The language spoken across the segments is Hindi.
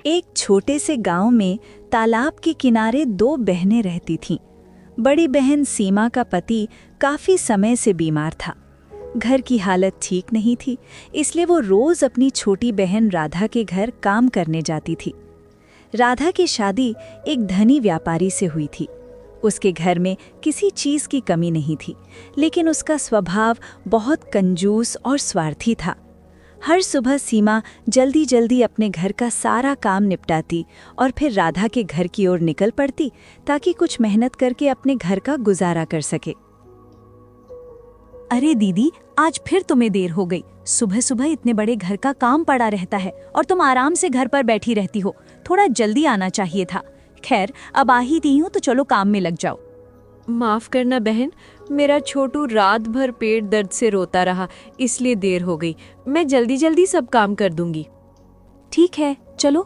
एक छोटे से गांव में तालाब के किनारे दो बहनें रहती थीं। बड़ी बहन सीमा का पति काफी समय से बीमार था। घर की हालत ठीक नहीं थी, इसलिए वो रोज अपनी छोटी बहन राधा के घर काम करने जाती थी। राधा की शादी एक धनी व्यापारी से हुई थी। उसके घर में किसी चीज की कमी नहीं थी, लेकिन उसका स्वभाव बहुत कंजूस और स्वार्थी था। हर सुबह सीमा जल्दी जल्दी अपने घर का सारा काम निपटाती और फिर राधा के घर की ओर निकल पड़ती ताकि कुछ मेहनत करके अपने घर का गुजारा कर सके। अरे दीदी, आज फिर तुम्हें देर हो गई। सुबह सुबह इतने बड़े घर का काम पड़ा रहता है और तुम आराम से घर पर बैठी रहती हो। थोड़ा जल्दी आना चाहिए था। खैर, अब आ ही दी हूँ तो चलो काम में लग जाओ। माफ करना बहन, मेरा छोटू रात भर पेट दर्द से रोता रहा, इसलिए देर हो गई। मैं जल्दी जल्दी सब काम कर दूंगी। ठीक है, चलो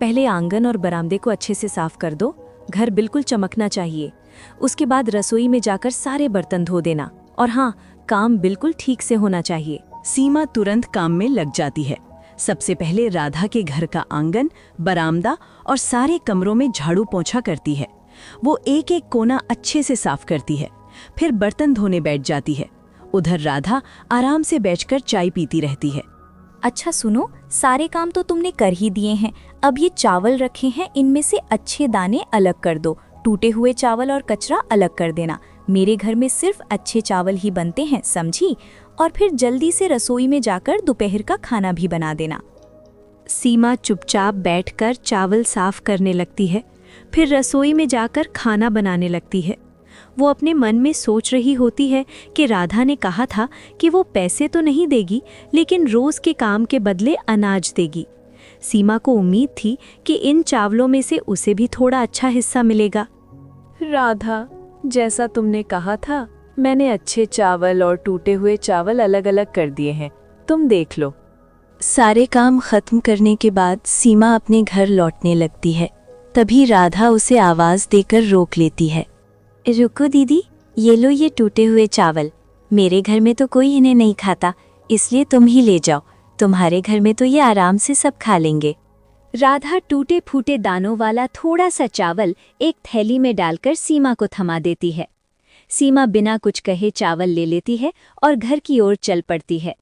पहले आंगन और बरामदे को अच्छे से साफ कर दो। घर बिल्कुल चमकना चाहिए। उसके बाद रसोई में जाकर सारे बर्तन धो देना। और हाँ, काम बिल्कुल ठीक से होना चाहिए। सीमा तुरंत काम में लग जाती है। सबसे पहले राधा के घर का आंगन, बरामदा और सारे कमरों में झाड़ू पोंछा करती है। वो एक एक कोना अच्छे से साफ करती है। फिर बर्तन धोने बैठ जाती है। उधर राधा आराम से बैठकर चाय पीती रहती है। अच्छा सुनो, सारे काम तो तुमने कर ही दिए हैं। अब ये चावल रखे हैं, इनमें से अच्छे दाने अलग कर दो। टूटे हुए चावल और कचरा अलग कर देना। मेरे घर में सिर्फ अच्छे चावल ही बनते हैं, समझी? और फिर जल्दी से रसोई में जाकर दोपहर का खाना भी बना देना। सीमा चुपचाप बैठकर चावल साफ करने लगती है। फिर रसोई में जाकर खाना बनाने लगती है। वो अपने मन में सोच रही होती है कि राधा ने कहा था कि वो पैसे तो नहीं देगी, लेकिन रोज के काम के बदले अनाज देगी। सीमा को उम्मीद थी कि इन चावलों में से उसे भी थोड़ा अच्छा हिस्सा मिलेगा। राधा, जैसा तुमने कहा था, मैंने अच्छे चावल और टूटे हुए चावल अलग अलग कर दिए हैं। तुम देख लो। सारे काम खत्म करने के बाद सीमा अपने घर लौटने लगती है। तभी राधा उसे आवाज देकर रोक लेती है। रुको दीदी, ये लो ये टूटे हुए चावल। मेरे घर में तो कोई इन्हें नहीं खाता, इसलिए तुम ही ले जाओ। तुम्हारे घर में तो ये आराम से सब खा लेंगे। राधा टूटे फूटे दानों वाला थोड़ा सा चावल एक थैली में डालकर सीमा को थमा देती है। सीमा बिना कुछ कहे चावल ले लेती है और घर की ओर चल पड़ती है।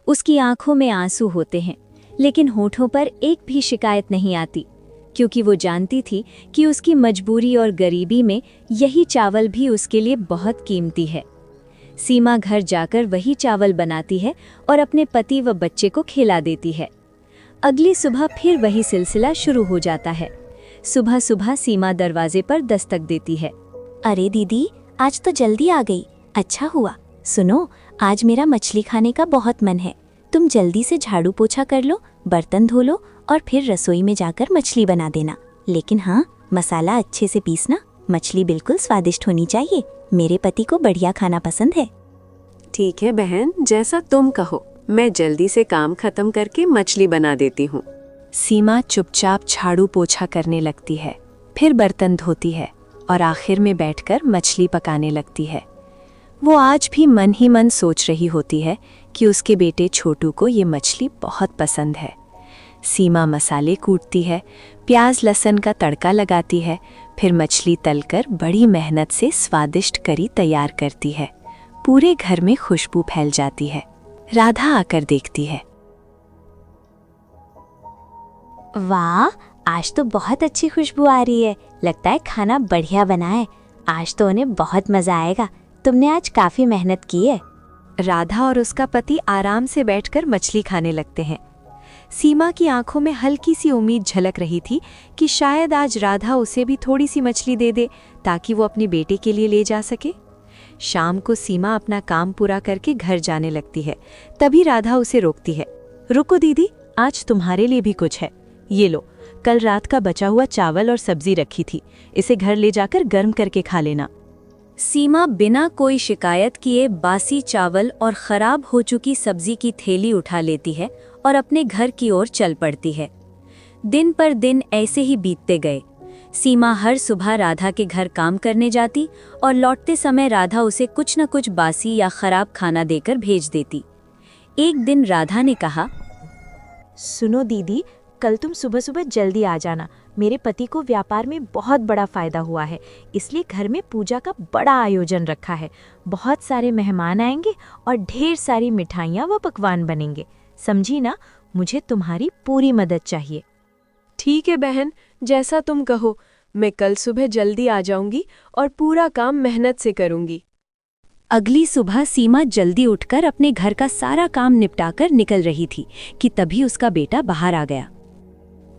उसकी आंखों में आंसू होते हैं, लेकिन होठों पर एक भी शिकायत नहीं आती, क्योंकि वो जानती थी कि उसकी मजबूरी और गरीबी में यही चावल भी उसके लिए बहुत कीमती है। सीमा घर जाकर वही चावल बनाती है और अपने पति व बच्चे को खिला देती है। अगली सुबह फिर वही सिलसिला शुरू हो जाता है। सुबह सुबह सीमा दरवाजे पर दस्तक देती है। अरे दीदी, आज तो जल्दी आ गई। अच्छा हुआ। सुनो, आज मेरा मछली खाने का बहुत मन है। तुम जल्दी से झाड़ू पोछा कर लो, बर्तन धो लो और फिर रसोई में जाकर मछली बना देना। लेकिन हाँ, मसाला अच्छे से पीसना। मछली बिल्कुल स्वादिष्ट होनी चाहिए। मेरे पति को बढ़िया खाना पसंद है। ठीक है बहन, जैसा तुम कहो। मैं जल्दी से काम खत्म करके मछली बना देती हूँ। सीमा चुपचाप झाड़ू पोछा करने लगती है, फिर बर्तन धोती है और आखिर में बैठकर मछली पकाने लगती है। वो आज भी मन ही मन सोच रही होती है कि उसके बेटे छोटू को ये मछली बहुत पसंद है। सीमा मसाले कूटती है, प्याज लहसुन का तड़का लगाती है, फिर मछली तलकर बड़ी मेहनत से स्वादिष्ट करी तैयार करती है। पूरे घर में खुशबू फैल जाती है। राधा आकर देखती है। वाह, आज तो बहुत अच्छी खुशबू आ रही है। लगता है खाना बढ़िया बना है। आज तो उन्हें बहुत मजा आएगा। तुमने आज काफी मेहनत की है। राधा और उसका पति आराम से बैठकर मछली खाने लगते हैं। सीमा की आंखों में हल्की सी उम्मीद झलक रही थी कि शायद आज राधा उसे भी थोड़ी सी मछली दे दे ताकि वो अपने बेटे के लिए ले जा सके। शाम को सीमा अपना काम पूरा करके घर जाने लगती है। तभी राधा उसे रोकती है। रुको दीदी, आज तुम्हारे लिए भी कुछ है। ये लो, कल रात का बचा हुआ चावल और सब्जी रखी थी। इसे घर ले जाकर गर्म करके खा लेना। सीमा बिना कोई शिकायत किए बासी चावल और खराब हो चुकी सब्जी की थैली उठा लेती है और अपने घर की ओर चल पड़ती है। दिन पर दिन ऐसे ही बीतते गए। सीमा हर सुबह राधा के घर काम करने जाती और लौटते समय राधा उसे कुछ न कुछ बासी या खराब खाना देकर भेज देती। एक दिन राधा ने कहा, सुनो दीदी, कल तुम सुबह सुबह जल्दी आ जाना। मेरे पति को व्यापार में बहुत बड़ा फायदा हुआ है, इसलिए घर में पूजा का बड़ा आयोजन रखा है। बहुत सारे मेहमान आएंगे और ढेर सारी मिठाइयाँ व पकवान बनेंगे। समझी ना, मुझे तुम्हारी पूरी मदद चाहिए। ठीक है बहन, जैसा तुम कहो। मैं कल सुबह जल्दी आ जाऊंगी और पूरा काम मेहनत से करूंगी। अगली सुबह सीमा जल्दी उठकर अपने घर का सारा काम निपटाकर निकल रही थी कि तभी उसका बेटा बाहर आ गया।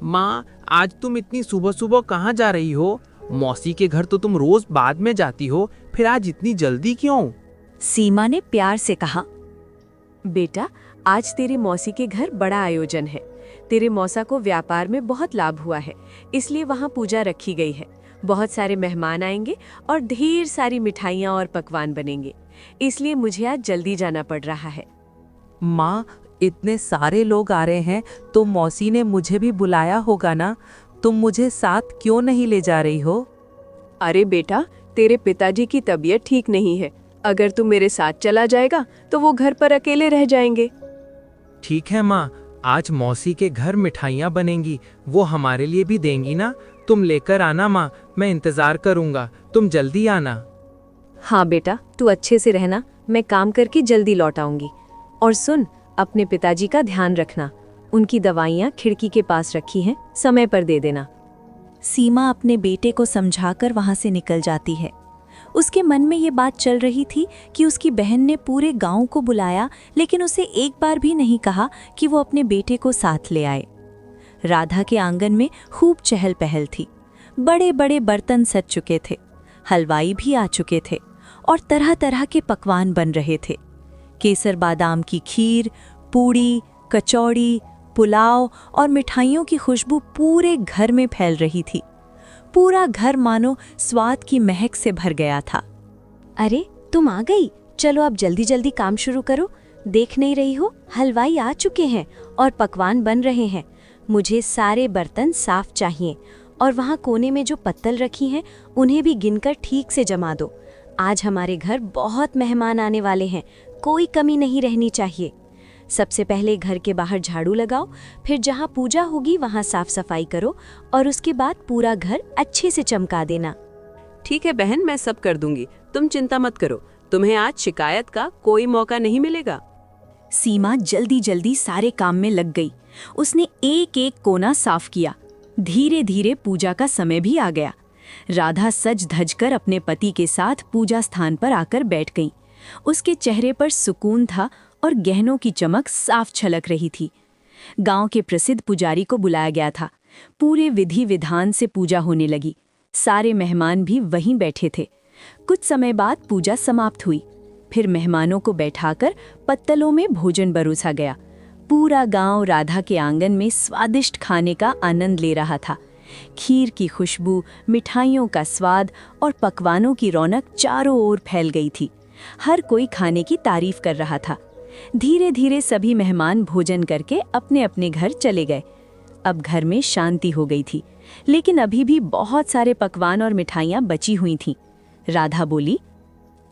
माँ, आज तुम इतनी सुबह सुबह कहाँ जा रही हो? मौसी के घर तो तुम रोज बाद में जाती हो, फिर आज इतनी जल्दी क्यों? सीमा ने प्यार से कहा। बेटा, आज तेरे मौसी के घर बड़ा आयोजन है। तेरे मौसा को व्यापार में बहुत लाभ हुआ है, इसलिए वहाँ पूजा रखी गई है। बहुत सारे मेहमान आएंगे और ढेर सारी मिठाइयाँ और पकवान बनेंगे, इसलिए मुझे आज जल्दी जाना पड़ रहा है। माँ, इतने सारे लोग आ रहे हैं तो मौसी ने मुझे भी बुलाया होगा ना? तुम मुझे साथ क्यों नहीं ले जा रही हो? अरे बेटा, तेरे पिताजी की तबीयत ठीक नहीं है। अगर तू मेरे साथ चला जाएगा तो वो घर पर अकेले रह जाएंगे। ठीक है माँ, आज मौसी के घर मिठाइयाँ बनेंगी, वो हमारे लिए भी देंगी ना? तुम लेकर आना माँ, मैं इंतजार करूँगा, तुम जल्दी आना। हाँ बेटा, तू अच्छे से रहना, मैं काम करके जल्दी लौट आऊंगी। और सुन, अपने पिताजी का ध्यान रखना। उनकी दवाइयाँ खिड़की के पास रखी हैं, समय पर दे देना। सीमा अपने बेटे को समझाकर वहां से निकल जाती है। उसके मन में ये बात चल रही थी कि उसकी बहन ने पूरे गांव को बुलाया, लेकिन उसे एक बार भी नहीं कहा कि वो अपने बेटे को साथ ले आए। राधा के आंगन में खूब चहल पहल थी। बड़े बड़े बर्तन सज चुके थे, हलवाई भी आ चुके थे और तरह तरह के पकवान बन रहे थे। केसर बादाम की खीर, पूड़ी, कचौड़ी, पुलाव और मिठाइयों की खुशबू पूरे घर में फैल रही थी। पूरा घर मानो स्वाद की महक से भर गया था। अरे, तुम आ गई? चलो अब जल्दी जल्दी काम शुरू करो। देख नहीं रही हो, हलवाई आ चुके हैं और पकवान बन रहे हैं। मुझे सारे बर्तन साफ चाहिए और वहाँ कोने में जो पत्तल रखी हैं उन्हें भी गिनकर ठीक से जमा दो। आज हमारे घर बहुत मेहमान आने वाले हैं, कोई कमी नहीं रहनी चाहिए। सबसे पहले घर के बाहर झाड़ू लगाओ, फिर जहाँ पूजा होगी वहाँ साफ सफाई करो और उसके बाद पूरा घर अच्छे से चमका देना। ठीक है बहन, मैं सब कर दूंगी, तुम चिंता मत करो। तुम्हें आज शिकायत का कोई मौका नहीं मिलेगा। सीमा जल्दी जल्दी सारे काम में लग गई। उसने एक एक कोना साफ किया। धीरे धीरे पूजा का समय भी आ गया। राधा सज धज कर अपने पति के साथ पूजा स्थान पर आकर बैठ गई। उसके चेहरे पर सुकून था और गहनों की चमक साफ छलक रही थी। गांव के प्रसिद्ध पुजारी को बुलाया गया था। पूरे विधि विधान से पूजा होने लगी। सारे मेहमान भी वहीं बैठे थे। कुछ समय बाद पूजा समाप्त हुई। फिर मेहमानों को बैठाकर पत्तलों में भोजन परोसा गया। पूरा गांव राधा के आंगन में स्वादिष्ट खाने का आनंद ले रहा था। खीर की खुशबू, मिठाइयों का स्वाद और पकवानों की रौनक चारों ओर फैल गई थी। हर कोई खाने की तारीफ कर रहा था। धीरे धीरे सभी मेहमान भोजन करके अपने अपने घर चले गए। अब घर में शांति हो गई थी, लेकिन अभी भी बहुत सारे पकवान और मिठाइयाँ बची हुई थीं। राधा बोली,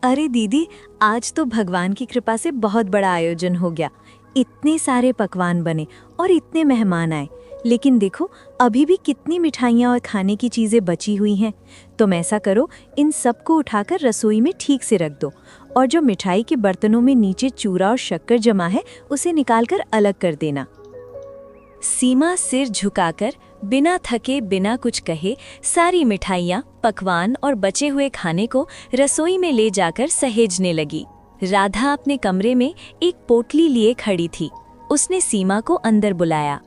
अरे दीदी, आज तो भगवान की कृपा से बहुत बड़ा आयोजन हो गया। इतने सारे पकवान बने और इतने मेहमान आए, लेकिन देखो अभी भी कितनी मिठाइयाँ और खाने की चीज़ें बची हुई हैं। तुम ऐसा करो, इन सबको उठाकर रसोई में ठीक से रख दो और जो मिठाई के बर्तनों में नीचे चूरा और शक्कर जमा है उसे निकालकर अलग कर देना। सीमा सिर झुकाकर बिना थके बिना कुछ कहे सारी मिठाइयाँ, पकवान और बचे हुए खाने को रसोई में ले जाकर सहेजने लगी। राधा अपने कमरे में एक पोटली लिए खड़ी थी। उसने सीमा को अंदर बुलाया।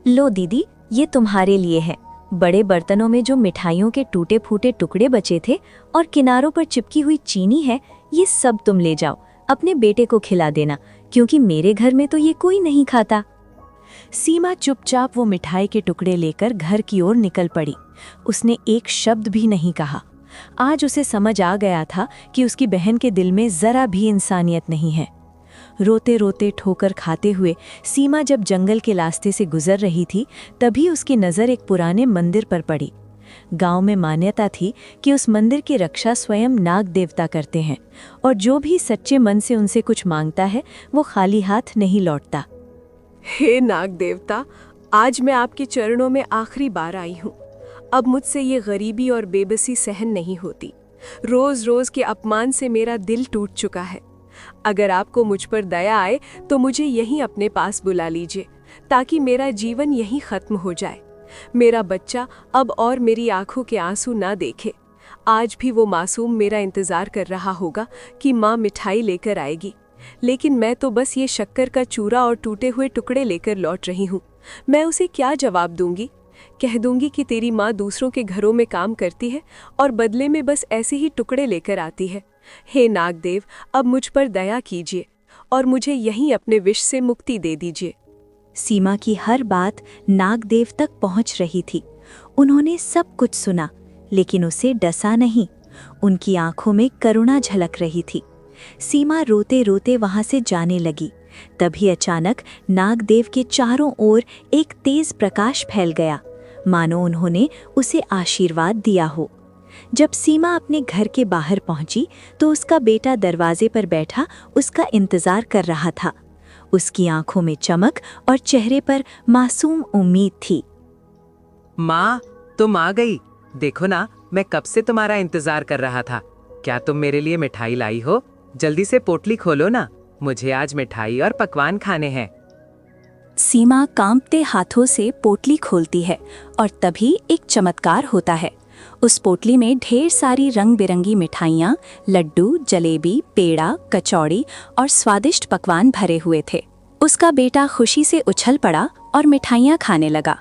लो दीदी, ये तुम्हारे लिए है। बड़े बर्तनों में जो मिठाइयों के टूटे फूटे टुकड़े बचे थे और किनारों पर चिपकी हुई चीनी है, ये सब तुम ले जाओ, अपने बेटे को खिला देना, क्योंकि मेरे घर में तो ये कोई नहीं खाता। सीमा चुपचाप वो मिठाई के टुकड़े लेकर घर की ओर निकल पड़ी। उसने एक शब्द भी नहीं कहा। आज उसे समझ आ गया था कि उसकी बहन के दिल में जरा भी इंसानियत नहीं है। रोते रोते ठोकर खाते हुए सीमा जब जंगल के रास्ते से गुजर रही थी, तभी उसकी नज़र एक पुराने मंदिर पर पड़ी। गांव में मान्यता थी कि उस मंदिर की रक्षा स्वयं नाग देवता करते हैं और जो भी सच्चे मन से उनसे कुछ मांगता है वो खाली हाथ नहीं लौटता। हे नाग देवता, आज मैं आपके चरणों में आखिरी बार आई हूँ। अब मुझसे ये गरीबी और बेबसी सहन नहीं होती। रोज रोज के अपमान से मेरा दिल टूट चुका है। अगर आपको मुझ पर दया आए तो मुझे यहीं अपने पास बुला लीजिए, ताकि मेरा जीवन यहीं खत्म हो जाए। मेरा बच्चा अब और मेरी आंखों के आंसू ना देखे। आज भी वो मासूम मेरा इंतजार कर रहा होगा कि माँ मिठाई लेकर आएगी, लेकिन मैं तो बस ये शक्कर का चूरा और टूटे हुए टुकड़े लेकर लौट रही हूँ। मैं उसे क्या जवाब दूंगी? कह दूंगी कि तेरी माँ दूसरों के घरों में काम करती है और बदले में बस ऐसे ही टुकड़े लेकर आती है। हे नागदेव, अब मुझ पर दया कीजिए और मुझे यहीं अपने विष से मुक्ति दे दीजिए। सीमा की हर बात नागदेव तक पहुंच रही थी। उन्होंने सब कुछ सुना, लेकिन उसे डसा नहीं। उनकी आंखों में करुणा झलक रही थी। सीमा रोते रोते वहां से जाने लगी। तभी अचानक नागदेव के चारों ओर एक तेज प्रकाश फैल गया, मानो उन्होंने उसे आशीर्वाद दिया हो। जब सीमा अपने घर के बाहर पहुंची तो उसका बेटा दरवाजे पर बैठा उसका इंतजार कर रहा था। उसकी आंखों में चमक और चेहरे पर मासूम उम्मीद थी। माँ, तुम आ गई। देखो ना, मैं कब से तुम्हारा इंतजार कर रहा था। क्या तुम मेरे लिए मिठाई लाई हो? जल्दी से पोटली खोलो ना, मुझे आज मिठाई और पकवान खाने हैं। सीमा कांपते हाथों से पोटली खोलती है और तभी एक चमत्कार होता है। उस पोटली में ढेर सारी रंग बिरंगी मिठाइयाँ, लड्डू, जलेबी, पेड़ा, कचौड़ी और स्वादिष्ट पकवान भरे हुए थे। उसका बेटा खुशी से उछल पड़ा और मिठाइयाँ खाने लगा।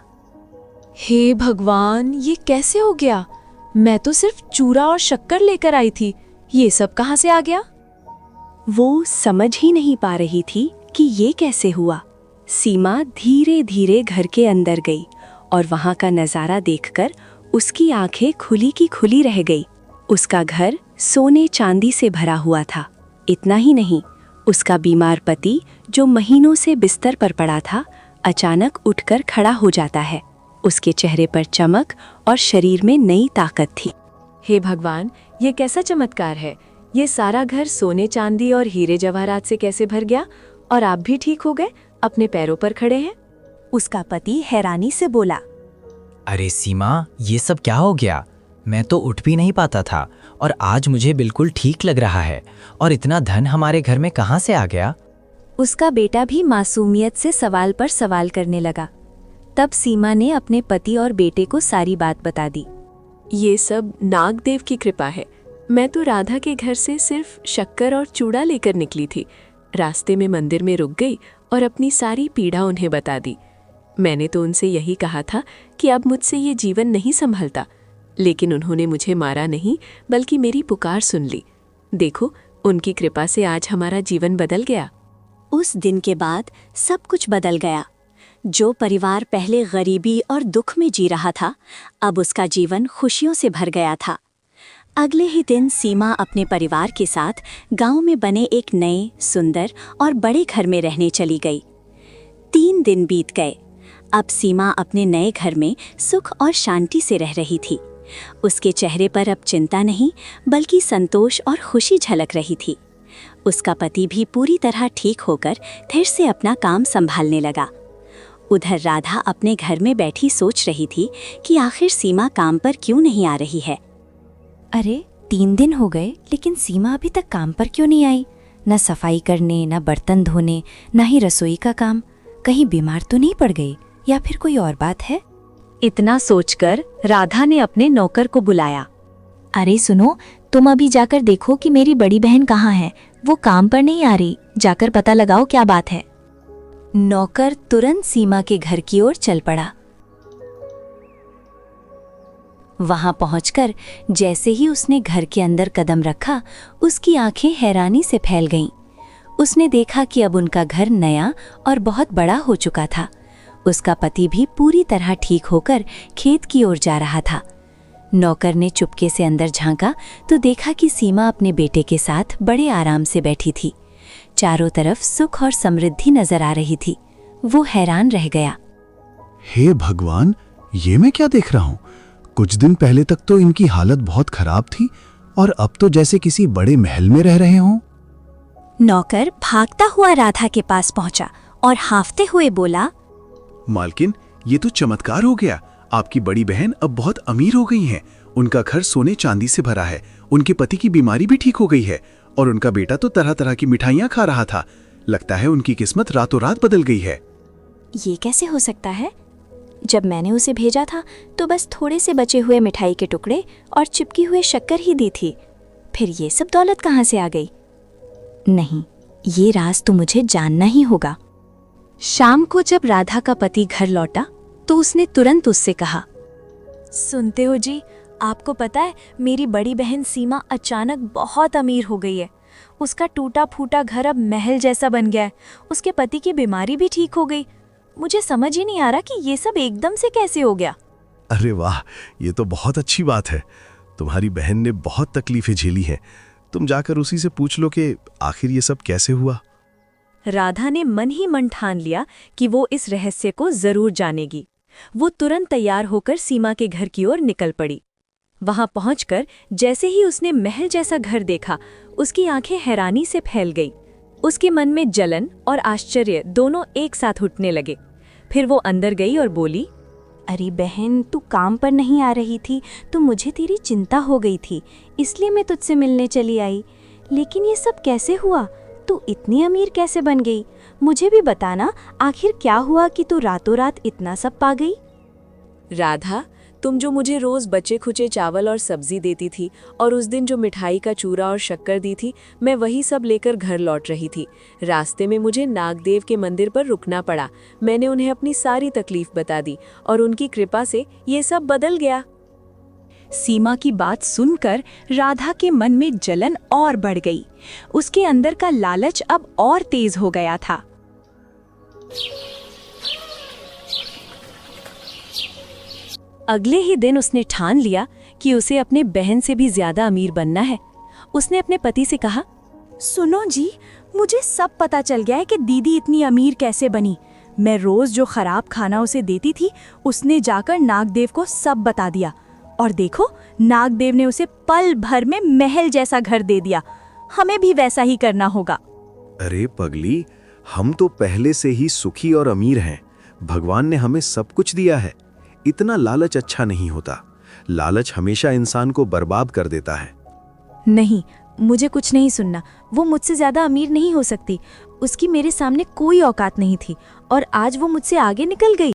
हे भगवान, ये कैसे हो गया? मैं तो सिर्फ चूरा और शक्कर लेकर आई थी, ये सब कहाँ से आ गया? वो समझ ही नहीं पा रही थी कि ये कैसे हुआ। सीमा धीरे धीरे घर के अंदर गई और वहां का नज़ारा देखकर उसकी आंखें खुली की खुली रह गई। उसका घर सोने चांदी से भरा हुआ था। इतना ही नहीं, उसका बीमार पति जो महीनों से बिस्तर पर पड़ा था, अचानक उठकर खड़ा हो जाता है। उसके चेहरे पर चमक और शरीर में नई ताकत थी। हे भगवान, ये कैसा चमत्कार है? ये सारा घर सोने चांदी और हीरे जवाहरात से कैसे भर गया? और आप भी ठीक हो गए, अपने पैरों पर खड़े हैं? उसका पति हैरानी से बोला, अरे सीमा, ये सब क्या हो गया? मैं तो उठ भी नहीं पाता था और आज मुझे बिल्कुल ठीक लग रहा है। और इतना धन हमारे घर में कहाँ से आ गया? उसका बेटा भी मासूमियत से सवाल पर सवाल करने लगा। तब सीमा ने अपने पति और बेटे को सारी बात बता दी। ये सब नागदेव की कृपा है। मैं तो राधा के घर से सिर्फ शक्कर और चूड़ा लेकर निकली थी। रास्ते में मंदिर में रुक गई और अपनी सारी पीड़ा उन्हें बता दी। मैंने तो उनसे यही कहा था कि अब मुझसे ये जीवन नहीं संभलता, लेकिन उन्होंने मुझे मारा नहीं, बल्कि मेरी पुकार सुन ली। देखो, उनकी कृपा से आज हमारा जीवन बदल गया। उस दिन के बाद सब कुछ बदल गया। जो परिवार पहले गरीबी और दुख में जी रहा था, अब उसका जीवन खुशियों से भर गया था। अगले ही दिन सीमा अपने परिवार के साथ गांव में बने एक नए, सुंदर और बड़े घर में रहने चली गई। 3 दिन बीत गए। अब सीमा अपने नए घर में सुख और शांति से रह रही थी। उसके चेहरे पर अब चिंता नहीं, बल्कि संतोष और खुशी झलक रही थी। उसका पति भी पूरी तरह ठीक होकर फिर से अपना काम संभालने लगा। उधर राधा अपने घर में बैठी सोच रही थी कि आखिर सीमा काम पर क्यों नहीं आ रही है। अरे 3 दिन हो गए, लेकिन सीमा अभी तक काम पर क्यों नहीं आई? न सफाई करने, न बर्तन धोने, न ही रसोई का काम। कहीं बीमार तो नहीं पड़ गई, या फिर कोई और बात है? इतना सोचकर राधा ने अपने नौकर को बुलाया। अरे सुनो, तुम अभी जाकर देखो कि मेरी बड़ी बहन कहाँ है। वो काम पर नहीं आ रही, जाकर पता लगाओ क्या बात है। नौकर तुरंत सीमा के घर की ओर चल पड़ा। वहां पहुंचकर जैसे ही उसने घर के अंदर कदम रखा, उसकी आंखें हैरानी से फैल गईं। उसने देखा कि अब उनका घर नया और बहुत बड़ा हो चुका था। उसका पति भी पूरी तरह ठीक होकर खेत की ओर जा रहा था। नौकर ने चुपके से अंदर झांका तो देखा कि सीमा अपने बेटे के साथ बड़े आराम से बैठी थी। चारों तरफ सुख और समृद्धि नजर आ रही थी। वो हैरान रह गया। हे भगवान, ये मैं क्या देख रहा हूँ? कुछ दिन पहले तक तो इनकी हालत बहुत खराब थी और अब तो जैसे किसी बड़े महल में रह रहे हों। नौकर भागता हुआ राधा के पास पहुंचा और हांफते हुए बोला, मालकिन, ये तो चमत्कार हो गया। आपकी बड़ी बहन अब बहुत अमीर हो गई हैं। उनका घर सोने चांदी से भरा है। उनके पति की बीमारी भी ठीक हो गई है और उनका बेटा तो तरह तरह की मिठाइयाँ खा रहा था। लगता है उनकी किस्मत रातों रात बदल गई है। ये कैसे हो सकता है? जब मैंने उसे भेजा था तो बस थोड़े से बचे हुए मिठाई के टुकड़े और चिपकी हुए शक्कर ही दी थी। फिर ये सब दौलत कहाँ से आ गई? नहीं, ये राज तो मुझे जानना ही होगा। शाम को जब राधा का पति घर लौटा तो उसने तुरंत उससे कहा, सुनते हो जी, आपको पता है मेरी बड़ी बहन सीमा अचानक बहुत अमीर हो गई है। उसका टूटा फूटा घर अब महल जैसा बन गया है। उसके पति की बीमारी भी ठीक हो गई। मुझे समझ ही नहीं आ रहा कि ये सब एकदम से कैसे हो गया। अरे वाह, ये तो बहुत अच्छी बात है। तुम्हारी बहन ने बहुत तकलीफें झेली हैं। तुम जाकर उसी से पूछ लो कि आखिर ये सब कैसे हुआ। राधा ने मन ही मन ठान लिया कि वो इस रहस्य को जरूर जानेगी। वो तुरंत तैयार होकर सीमा के घर की ओर निकल पड़ी। वहां पहुंचकर जैसे ही उसने महल जैसा घर देखा, उसकी आंखें हैरानी से फैल गई। उसके मन में जलन और आश्चर्य दोनों एक साथ उठने लगे। फिर वो अंदर गई और बोली, अरे बहन, तू काम पर नहीं आ रही थी तो मुझे तेरी चिंता हो गई थी, इसलिए मैं तुझसे मिलने चली आई। लेकिन ये सब कैसे हुआ? तू इतनी अमीर कैसे बन गई? मुझे भी बताना, आखिर क्या हुआ कि तू रातों रात इतना सब पा गई? राधा, तुम जो मुझे रोज बचे खुचे चावल और सब्जी देती थी और उस दिन जो मिठाई का चूरा और शक्कर दी थी, मैं वही सब लेकर घर लौट रही थी। रास्ते में मुझे नागदेव के मंदिर पर रुकना पड़ा। मैंने उन्हें अपनी सारी तकलीफ बता दी और उनकी कृपा से ये सब बदल गया। सीमा की बात सुनकर राधा के मन में जलन और बढ़ गई। उसके अंदर का लालच अब और तेज हो गया था। अगले ही दिन उसने ठान लिया कि उसे अपने बहन से भी ज्यादा अमीर बनना है। उसने अपने पति से कहा, सुनो जी, मुझे सब पता चल गया है कि दीदी इतनी अमीर कैसे बनी। मैं रोज जो खराब खाना उसे देती थी, उसने जाकर नागदेव को सब बता दिया। और देखो, नागदेव ने उसे पल भर में महल जैसा घर दे दिया। हमें भी वैसा ही करना होगा। अरे पगली, हम तो पहले से ही सुखी और अमीर हैं। भगवान ने हमें सब कुछ दिया है। इतना लालच अच्छा नहीं होता। लालच हमेशा इंसान को बर्बाद कर देता है। नहीं, मुझे कुछ नहीं सुनना। वो मुझसे ज्यादा अमीर नहीं हो सकती। उसकी मेरे सामने कोई औकात नहीं थी और आज वो मुझसे आगे निकल गई।